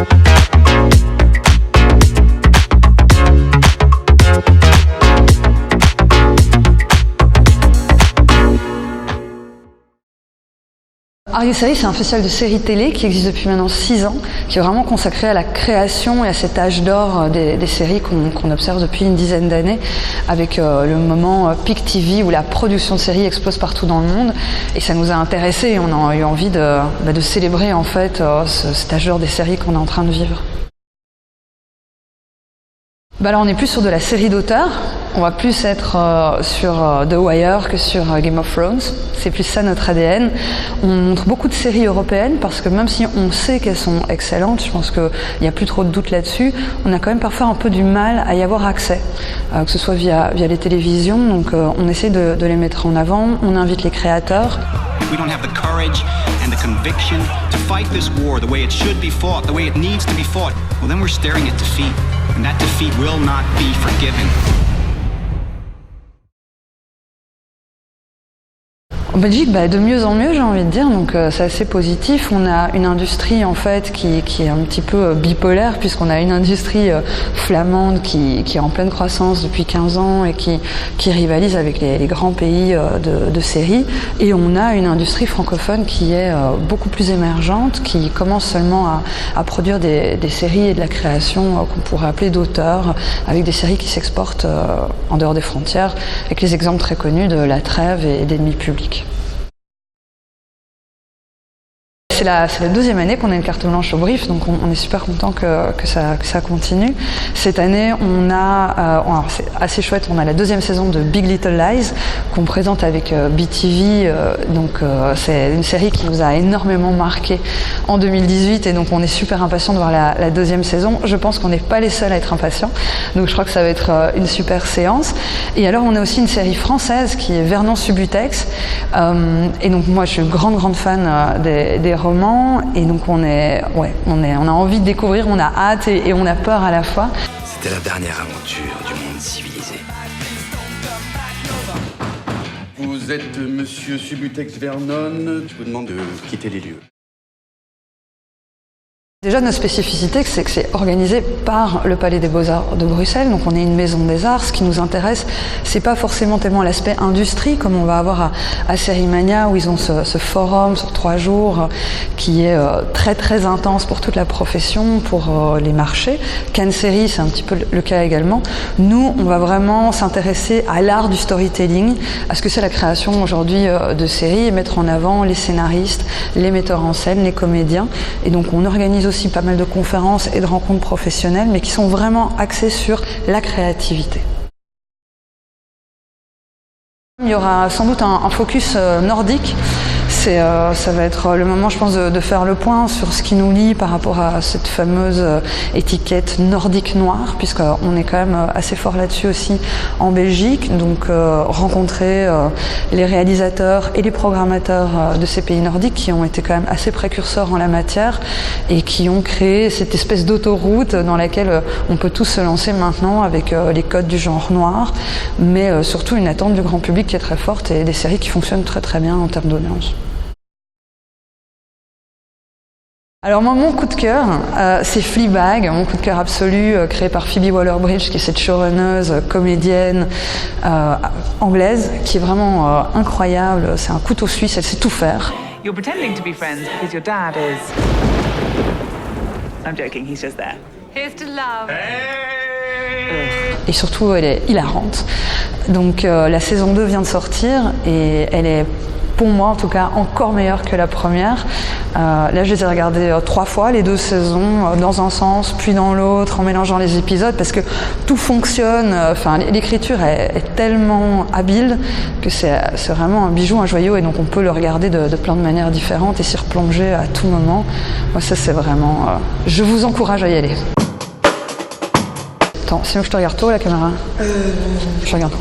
Are Série, c'est un festival de séries télé qui existe depuis maintenant 6 ans, qui est vraiment consacré à la création et à cet âge d'or des séries qu'on observe depuis une dizaine d'années, avec le moment Peak TV où la production de séries explose partout dans le monde. Et ça nous a intéressés et on a eu envie de célébrer en fait cet âge d'or des séries qu'on est en train de vivre. Alors on est plus sur de la série d'auteur. On va plus être sur The Wire que sur Game of Thrones. C'est plus ça notre ADN. On montre beaucoup de séries européennes parce que même si on sait qu'elles sont excellentes, je pense qu'il n'y a plus trop de doute là-dessus, on a quand même parfois un peu du mal à y avoir accès, que ce soit via les télévisions. Donc on essaie de les mettre en avant, on invite les créateurs. We don't have the courage and the conviction to fight this war the way it should be fought, the way it needs to be fought. Well, then we're staring at defeat, and that defeat will not be forgiven. En Belgique, de mieux en mieux, j'ai envie de dire, donc c'est assez positif. On a une industrie en fait qui est un petit peu bipolaire, puisqu'on a une industrie flamande qui est en pleine croissance depuis 15 ans et qui rivalise avec les grands pays de séries. Et on a une industrie francophone qui est beaucoup plus émergente, qui commence seulement à produire des séries et de la création qu'on pourrait appeler d'auteurs, avec des séries qui s'exportent en dehors des frontières, avec les exemples très connus de La Trêve et d'Ennemis publics. C'est la deuxième année qu'on a une carte blanche au Brief, donc on est super content que ça continue. Cette année, on a, alors c'est assez chouette, on a la deuxième saison de Big Little Lies qu'on présente avec BTV. C'est une série qui nous a énormément marqué en 2018 et donc on est super impatient de voir la deuxième saison. Je pense qu'on n'est pas les seuls à être impatients, donc je crois que ça va être une super séance. Et alors on a aussi une série française qui est Vernon Subutex, et donc moi je suis une grande fan des romans. Et donc on a envie de découvrir, on a hâte et on a peur à la fois. C'était la dernière aventure du monde civilisé. Vous êtes monsieur Subutex Vernon. Je vous demande de quitter les lieux. Déjà, notre spécificité, c'est que c'est organisé par le Palais des Beaux-Arts de Bruxelles, donc on est une maison des arts. Ce qui nous intéresse, c'est pas forcément tellement l'aspect industrie, comme on va avoir à Sérimania, où ils ont ce forum sur 3 jours, qui est très intense pour toute la profession, pour les marchés. Cannes Série, c'est un petit peu le cas également. Nous, on va vraiment s'intéresser à l'art du storytelling, à ce que c'est la création aujourd'hui de séries, et mettre en avant les scénaristes, les metteurs en scène, les comédiens. Et donc on organise aussi pas mal de conférences et de rencontres professionnelles, mais qui sont vraiment axées sur la créativité. Il y aura sans doute un focus nordique. Ça va être le moment, je pense, de faire le point sur ce qui nous lie par rapport à cette fameuse étiquette nordique noire, puisqu'on est quand même assez fort là-dessus aussi en Belgique. Donc rencontrer les réalisateurs et les programmateurs de ces pays nordiques qui ont été quand même assez précurseurs en la matière et qui ont créé cette espèce d'autoroute dans laquelle on peut tous se lancer maintenant avec les codes du genre noir, mais surtout une attente du grand public qui est très forte et des séries qui fonctionnent très bien en termes d'audience. Alors moi, mon coup de cœur, c'est Fleabag, mon coup de cœur absolu, créé par Phoebe Waller-Bridge, qui est cette showrunneuse, comédienne anglaise, qui est vraiment incroyable. C'est un couteau suisse, elle sait tout faire. You're pretending to be friends because your dad is... I'm joking, he's just there. Here's to love. Et surtout, elle est hilarante. Donc la saison 2 vient de sortir et elle est, pour moi en tout cas, encore meilleure que la première. Là, je les ai regardées 3 fois, les 2 saisons, dans un sens, puis dans l'autre, en mélangeant les épisodes, parce que tout fonctionne. Enfin, l'écriture est tellement habile que c'est vraiment un bijou, un joyau, et donc on peut le regarder de plein de manières différentes et s'y replonger à tout moment. Moi, ça, c'est vraiment... je vous encourage à y aller. Attends, sinon je te regarde toi, la caméra. Je regarde.